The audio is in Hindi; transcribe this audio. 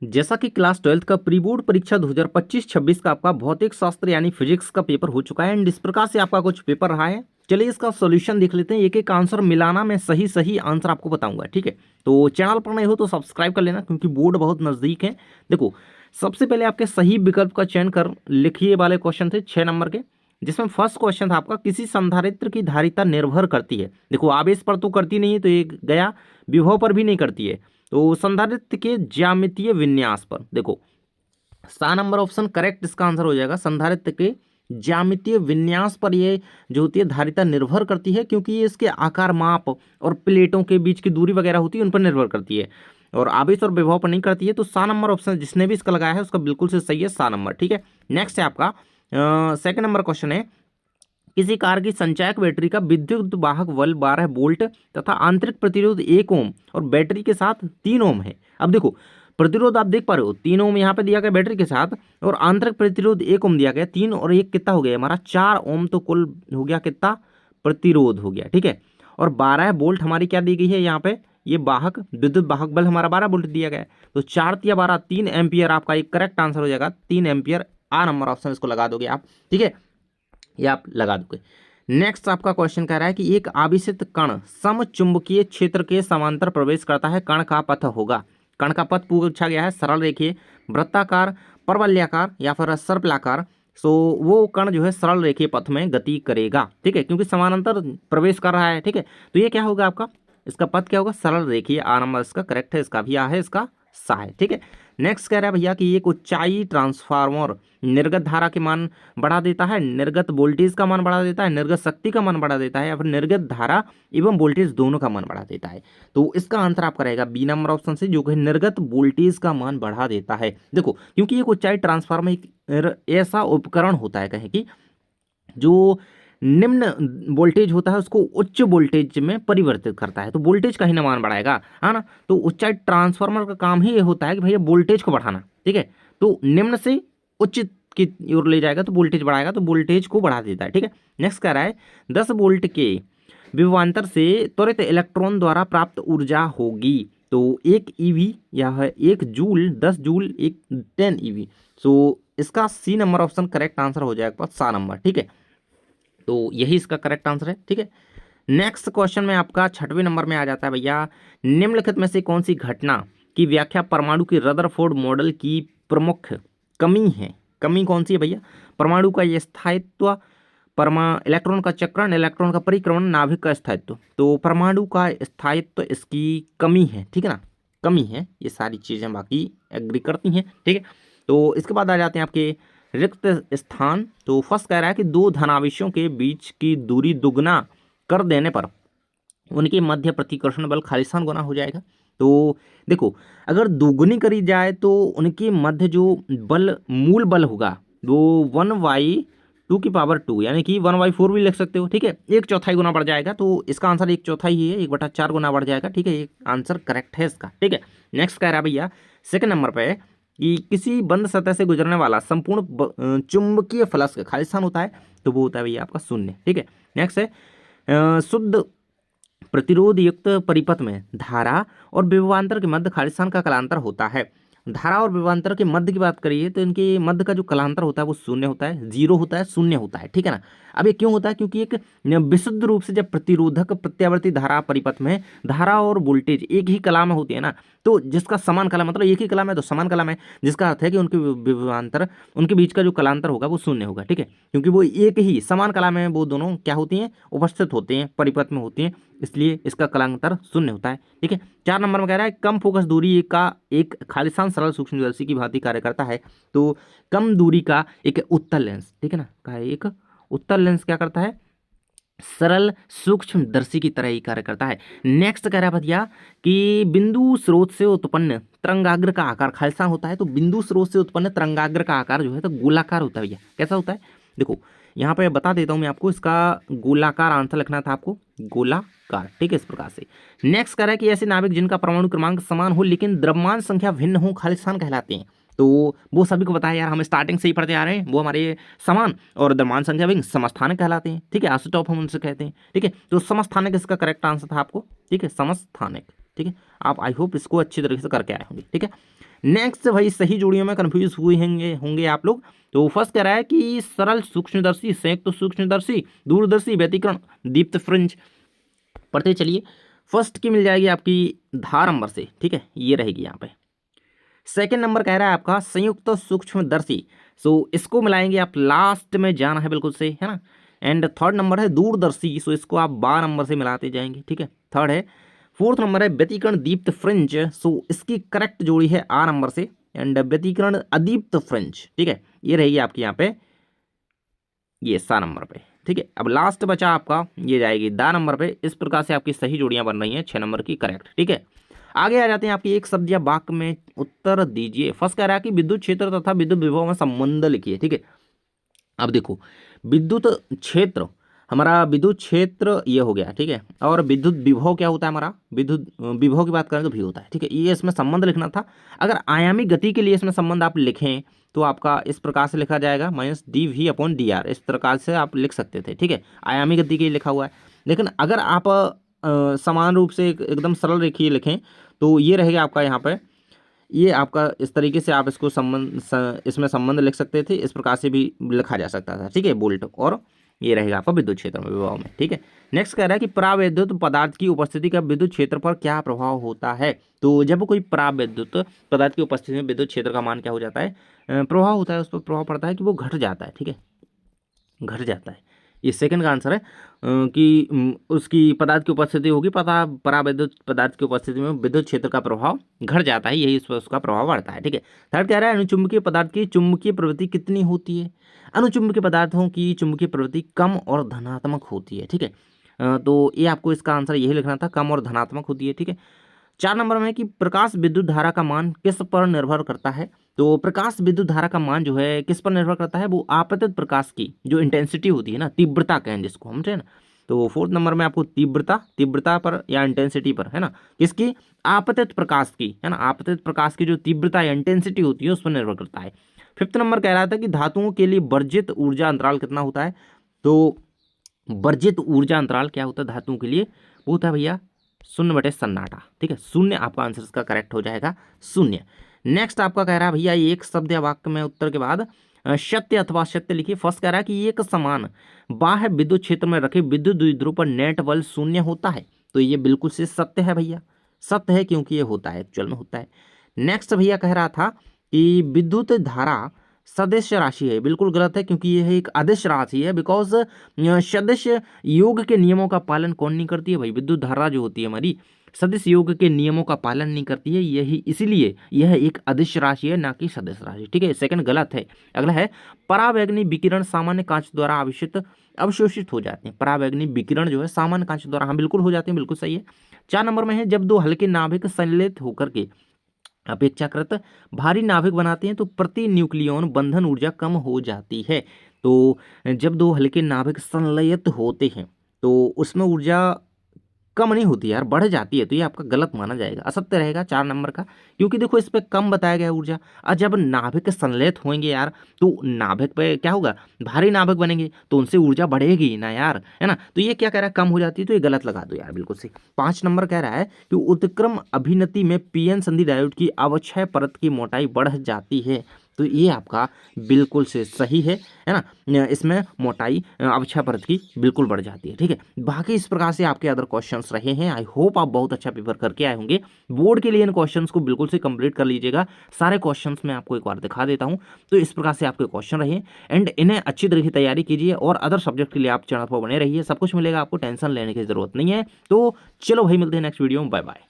जैसा कि क्लास 12th का प्री बोर्ड परीक्षा 2025-26 का आपका भौतिक शास्त्र यानी फिजिक्स का पेपर हो चुका है एंड इस प्रकार से आपका कुछ पेपर रहा है। चलिए इसका सॉल्यूशन देख लेते हैं, एक एक आंसर मिलाना, मैं सही सही आंसर आपको बताऊंगा, ठीक है। तो चैनल पर नए हो तो सब्सक्राइब कर लेना क्योंकि बोर्ड बहुत नज़दीक है। देखो, सबसे पहले आपके सही विकल्प का चयन कर लिखिए वाले क्वेश्चन थे 6 नंबर के, जिसमें फर्स्ट क्वेश्चन था आपका, किसी संधारित्र की धारिता निर्भर करती है। देखो, आवेश पर तो करती नहीं है तो ये गया, विभव पर भी नहीं करती है। तो संधारित्र के ज्यामितीय विन्यास पर देखो, 7 नंबर ऑप्शन करेक्ट इसका आंसर हो जाएगा। संधारित्र के ज्यामितीय विन्यास पर ये जो होती है धारिता निर्भर करती है, क्योंकि ये इसके आकार, माप और प्लेटों के बीच की दूरी वगैरह होती है उन पर निर्भर करती है, और आवेश और विभव पर नहीं करती है। तो 7 नंबर ऑप्शन जिसने भी इसका लगाया है उसका बिल्कुल से सही है 7 नंबर, ठीक है। नेक्स्ट है आपका सेकंड नंबर क्वेश्चन है, किसी कार की संचायक बैटरी का विद्युत वाहक बल 12 वोल्ट तथा आंतरिक प्रतिरोध 1 ओम और बैटरी के साथ 3 ओम है। अब देखो, प्रतिरोध आप देख पा रहे हो 3 ओम यहाँ पे दिया गया बैटरी के साथ, और आंतरिक प्रतिरोध 1 ओम दिया गया। 3 और 1 कितना हो गया हमारा 4 ओम, तो कुल हो गया कितना प्रतिरोध हो गया, ठीक है। और 12 वोल्ट हमारी क्या दी गई है यहाँ पे, ये वाहक विद्युत वाहक बल हमारा 12 वोल्ट दिया गया है। तो 4 × 12 3 एम्पियर आपका एक करेक्ट आंसर हो जाएगा, 3 एम्पियर। A नंबर ऑप्शन इसको लगा दोगे आप, ठीक है, ये आप लगा दोगे। नेक्स्ट आपका क्वेश्चन कह रहा है कि एक आवेशित कण समचुंबकीय क्षेत्र के समांतर प्रवेश करता है, कण का पथ होगा। कण का पथ पूछा गया है, सरल रेखीय, वृत्ताकार, परवलयाकार या फिर सर्पिलाकार। सो वो कण जो है सरल रेखीय पथ में गति करेगा, ठीक है, क्योंकि समानांतर प्रवेश कर रहा है, ठीक है। तो ये क्या होगा आपका, इसका पथ क्या होगा, सरल रेखीय। A नंबर इसका करेक्ट है, इसका भी आ है, इसका सा है, ठीक है। नेक्स्ट कह रहा है भैया कि एक ऊंचाई ट्रांसफार्मर निर्गत धारा के मान बढ़ा देता है, निर्गत वोल्टेज का मान बढ़ा देता है, निर्गत शक्ति का मान बढ़ा देता है, या फिर निर्गत धारा एवं वोल्टेज दोनों का मान बढ़ा देता है। तो इसका आंसर आपका रहेगा B नंबर ऑप्शन से, जो कि निर्गत वोल्टेज का मान बढ़ा देता है। देखो, क्योंकि एक ऊंचाई ट्रांसफार्मर एक ऐसा उपकरण होता है कहें कि जो निम्न वोल्टेज होता है उसको उच्च वोल्टेज में परिवर्तित करता है, तो वोल्टेज का ही ना मान बढ़ाएगा, है ना। तो ऊंचाई ट्रांसफार्मर का काम ही ये होता है कि भैया वोल्टेज को बढ़ाना, ठीक है। तो निम्न से उच्च की ओर ले जाएगा तो वोल्टेज बढ़ाएगा, तो वोल्टेज को बढ़ा देता है, ठीक है। नेक्स्ट कह रहा है 10 वोल्ट के विभवांतर से त्वरित इलेक्ट्रॉन द्वारा प्राप्त ऊर्जा होगी। तो 1 EV या है 1 जूल, 10 जूल, एक 10 EV। सो इसका C number option correct answer हो जाएगा 7 नंबर, ठीक है। तो यही इसका करेक्ट आंसर है, ठीक है। नेक्स्ट क्वेश्चन में आपका 6वें नंबर में आ जाता है भैया, निम्नलिखित में से कौन सी घटना की व्याख्या परमाणु की रदरफोर्ड मॉडल की प्रमुख कमी है। कमी कौन सी है भैया, परमाणु का ये स्थायित्व, इलेक्ट्रॉन का चक्रण, इलेक्ट्रॉन का परिक्रमण, नाभिक का स्थायित्व। तो परमाणु का स्थायित्व इसकी कमी है, ठीक है ना, कमी है। ये सारी चीजें बाकी एग्री करती हैं, ठीक है। तो इसके बाद आ जाते हैं आपके रिक्त स्थान। तो फर्स्ट कह रहा है कि दो धनावेशों के बीच की दूरी दुगना कर देने पर उनके मध्य प्रतिकर्षण बल खालिस्तान गुना हो जाएगा। तो देखो, अगर दोगुनी करी जाए तो उनके मध्य जो बल, मूल बल होगा वो 1/2 यानी कि 1/4 भी लिख सकते हो, ठीक है। 1/4 गुना बढ़ जाएगा, तो इसका आंसर 1/4 ही है, 1/4 गुना बढ़ जाएगा, ठीक है। ये आंसर करेक्ट है इसका, ठीक है। नेक्स्ट कह रहा है भैया सेकंड नंबर पे कि किसी बंद सतह से गुजरने वाला संपूर्ण चुंबकीय फ्लक्स का खालिस्तान होता है, तो वो होता है भैया आपका 0, ठीक है। नेक्स्ट है शुद्ध प्रतिरोध युक्त परिपथ में धारा और विभवांतर के मध्य खालिस्तान का कलांतर होता है। धारा और विभवांतर के मध्य की बात करिए तो इनके मध्य का जो कलांतर होता है वो 0 होता है, 0 होता है, 0 होता है, ठीक है ना। अब ये क्यों होता है, क्योंकि एक विशुद्ध रूप से जब प्रतिरोधक प्रत्यावर्ती धारा परिपथ में धारा और वोल्टेज एक ही कला में होती है ना, तो जिसका समान कला, मतलब एक ही कला में तो समान कला में, जिसका अर्थ है कि उनके विभवांतर, उनके बीच का जो कलांतर होगा वो 0 होगा, ठीक है। क्योंकि वो एक ही समान कला में वो दोनों क्या होती हैं, उपस्थित होते हैं, परिपथ में होती हैं, इसलिए इसका कलांतर 0 होता है, ठीक है। 4 नंबर में कह रहा है कम फोकस दूरी का एक खालिस्तान सरल सूक्ष्मदर्शी की भांति कार्य करता है। तो कम दूरी का एक उत्तल लेंस, ठीक है ना, कहा है एक उत्तल लेंस क्या करता है, सरल सूक्ष्मदर्शी की तरह ही कार्य करता है। नेक्स्ट कह रहा है भैया कि बिंदु स्रोत से उत्पन्न तरंगाग्र का आकार खालिस्तान होता है। तो बिंदु स्रोत से उत्पन्न तरंगाग्र का आकार जो है तो गोलाकार होता है भैया। कैसा होता है, देखो यहाँ पे बता देता हूँ मैं आपको, इसका गोलाकार आंसर लिखना था आपको, गोलाकार, ठीक है, इस प्रकार से। नेक्स्ट कह रहा है कि ऐसे नाभिक जिनका परमाणु क्रमांक समान हो लेकिन द्रव्यमान संख्या भिन्न हो खालिस्तान कहलाते हैं। तो वो सभी को बताया यार, हम स्टार्टिंग से ही पढ़ते आ रहे हैं, वो हमारे समान और द्रव्यमान संख्या भिन्न समस्थानिक कहलाते हैं, ठीक है, आइसोटोप हम उनसे कहते हैं, ठीक है। तो समस्थानिक इसका करेक्ट आंसर था आपको, ठीक है, समस्थानिक, ठीक है। आप आई होप इसको अच्छी तरीके से करके आए होंगे, ठीक है। नेक्स्ट भाई सही जोड़ियों में कंफ्यूज हुए होंगे आप लोग। तो फर्स्ट कह रहा है कि सरल सूक्ष्मदर्शी, संयुक्त सूक्ष्मदर्शी, दूरदर्शी, व्यतिकरण, दीप्त फ्रिंज। पढ़ते चलिए। फर्स्ट की मिल जाएगी आपकी धार नंबर से, ठीक है, ये रहेगी यहाँ पे। सेकंड नंबर कह रहा है आपका संयुक्त सूक्ष्मदर्शी, सो इसको मिलाएंगे आप, लास्ट में जाना है बिल्कुल से, है ना। एंड थर्ड नंबर है दूरदर्शी, सो इसको आप 12 नंबर से मिलाते जाएंगे, ठीक है, थर्ड है। फोर्थ नंबर है व्यतिकरण दीप्त फ्रिंज, सो इसकी करेक्ट जोड़ी है आ नंबर से, एंड व्यतिकरण अदीप्त फ्रिंज, ठीक है, ये रहेगी आपकी यहाँ पे, ये सा नंबर पे, ठीक है। अब लास्ट बचा आपका, ये जाएगी दा नंबर पे। इस प्रकार से आपकी सही जोड़ियां बन रही हैं 6 नंबर की करेक्ट, ठीक है। आगे आ जाते हैं आपकी एक शब्द या वाक्य में उत्तर दीजिए। फर्स्ट कह रहा है कि विद्युत क्षेत्र तथा विद्युत विभव में संबंध लिखिए, ठीक है। अब देखो, विद्युत क्षेत्र, हमारा विद्युत क्षेत्र ये हो गया, ठीक है, और विद्युत विभव क्या होता है हमारा, विद्युत विभव की बात करें तो भी होता है, ठीक है। ये इसमें संबंध लिखना था। अगर आयामी गति के लिए इसमें संबंध आप लिखें तो आपका इस प्रकार से लिखा जाएगा -dv/dr, इस प्रकार से आप लिख सकते थे, ठीक है, आयामी गति के लिए लिखा हुआ है। लेकिन अगर आप समान रूप से एकदम सरल रेखीय लिखें तो ये रहेगा आपका यहाँ पे, ये आपका इस तरीके से आप इसको इसमें संबंध लिख सकते थे, इस प्रकार से भी लिखा जा सकता था, ठीक है, बोल्ट, और ये रहेगा आपका विद्युत क्षेत्र में, विभव में, ठीक है। नेक्स्ट कह रहा है कि परावैद्युत पदार्थ की उपस्थिति का विद्युत क्षेत्र पर क्या प्रभाव होता है। तो जब कोई परावैद्युत पदार्थ की उपस्थिति में विद्युत क्षेत्र का मान क्या हो जाता है, प्रभाव होता है, उस पर प्रभाव पड़ता है कि वो घट जाता है, ठीक है, घट जाता है। ये सेकंड का आंसर है कि उसकी पदार्थ की उपस्थिति होगी, परावैद्युत पदार्थ की उपस्थिति में विद्युत क्षेत्र का प्रभाव घट जाता है, यही इस पर उसका प्रभाव बढ़ता है, ठीक है। थर्ड कह रहा है अनुचुंबकीय पदार्थ की चुंबकीय प्रवृत्ति कितनी होती है। अनुचुंबकीय पदार्थों की चुंबकीय प्रवृत्ति कम और धनात्मक होती है, ठीक है। तो ये आपको इसका आंसर यही लिखना था, कम और धनात्मक होती है, ठीक है। 4 नंबर में कि प्रकाश विद्युत धारा का मान किस पर निर्भर करता है। तो प्रकाश विद्युत धारा का मान जो है किस पर निर्भर करता है, वो आपतित प्रकाश की जो इंटेंसिटी होती है ना, तीव्रता कहें जिसको हम, ना। तो फोर्थ नंबर में आपको तीव्रता पर या इंटेंसिटी पर, है ना, किसकी, आपतित प्रकाश की, है ना, आपतित प्रकाश की जो तीव्रता या इंटेंसिटी होती है उस पर निर्भर करता है। फिफ्थ नंबर कह रहा था कि धातुओं के लिए वर्जित ऊर्जा अंतराल कितना होता है। तो वर्जित ऊर्जा अंतराल क्या होता है धातुओं के लिए, वो होता है भैया 0/सन्नाटा, ठीक है, 0 आपका आंसर इसका करेक्ट हो जाएगा, 0। नेक्स्ट आपका कह रहा है भैया एक शब्द या वाक्य में उत्तर के बाद सत्य अथवा सत्य लिखिए। फर्स्ट कह रहा है कि एक समान बाह्य विद्युत क्षेत्र में रखे विद्युत द्विध्रुव पर नेट बल 0 होता है। तो ये बिल्कुल से सत्य है भैया, सत्य है, क्योंकि ये होता है, एक्चुअल में होता है। नेक्स्ट भैया कह रहा था कि विद्युत धारा सदिश राशि है, बिल्कुल गलत है, क्योंकि यह एक अदिश राशि है, बिकॉज सदिश योग के नियमों का पालन कौन नहीं करती है भाई, विद्युत धारा जो होती है हमारी सदिश योग के नियमों का पालन नहीं करती है, यही इसीलिए यह एक अदिश राशि है, ना कि सदिश राशि, ठीक है। सेकंड गलत है। अगला है परावैग्नि विकिरण सामान्य कांच द्वारा अवशोषित हो जाते हैं। परावैग्नि विकिरण जो है सामान्य कांच द्वारा, हाँ बिल्कुल हो जाते हैं, बिल्कुल सही है। 4 नंबर में है जब दो हल्के नाभिक संलेत होकर के अपेक्षाकृत भारी नाभिक बनाते हैं तो प्रति न्यूक्लियन बंधन ऊर्जा कम हो जाती है। तो जब दो हल्के नाभिक संलयित होते हैं तो उसमें ऊर्जा कम नहीं होती यार, बढ़ जाती है, तो ये आपका गलत माना जाएगा, असत्य रहेगा 4 नंबर का, क्योंकि देखो इस पे कम बताया गया ऊर्जा। और जब नाभिक संलेत होंगे यार तो नाभिक पे क्या होगा, भारी नाभिक बनेंगे तो उनसे ऊर्जा बढ़ेगी ना यार, है ना। तो ये क्या कह रहा है, कम हो जाती है, तो ये गलत लगा दो यार, बिल्कुल सही। 5 नंबर कह रहा है कि उत्क्रम अभिनति में पीएन संधि डायोड की अवक्षय परत की मोटाई बढ़ जाती है। तो ये आपका बिल्कुल से सही है ना, इसमें मोटाई अवक्षय परत की बिल्कुल बढ़ जाती है, ठीक है। बाकी इस प्रकार से आपके अदर क्वेश्चंस रहे हैं। आई होप आप बहुत अच्छा पेपर करके आए होंगे। बोर्ड के लिए इन क्वेश्चंस को बिल्कुल से कंप्लीट कर लीजिएगा। सारे क्वेश्चंस मैं आपको एक बार दिखा देता हूं। तो इस प्रकार से आपके क्वेश्चन रहे एंड इन्हें अच्छी तरीके से तैयारी कीजिए और अदर सब्जेक्ट के लिए आप चैनल पर बने रहिए, सब कुछ मिलेगा आपको, टेंशन लेने की जरूरत नहीं है। तो चलो भाई, मिलते हैं नेक्स्ट वीडियो में, बाय बाय।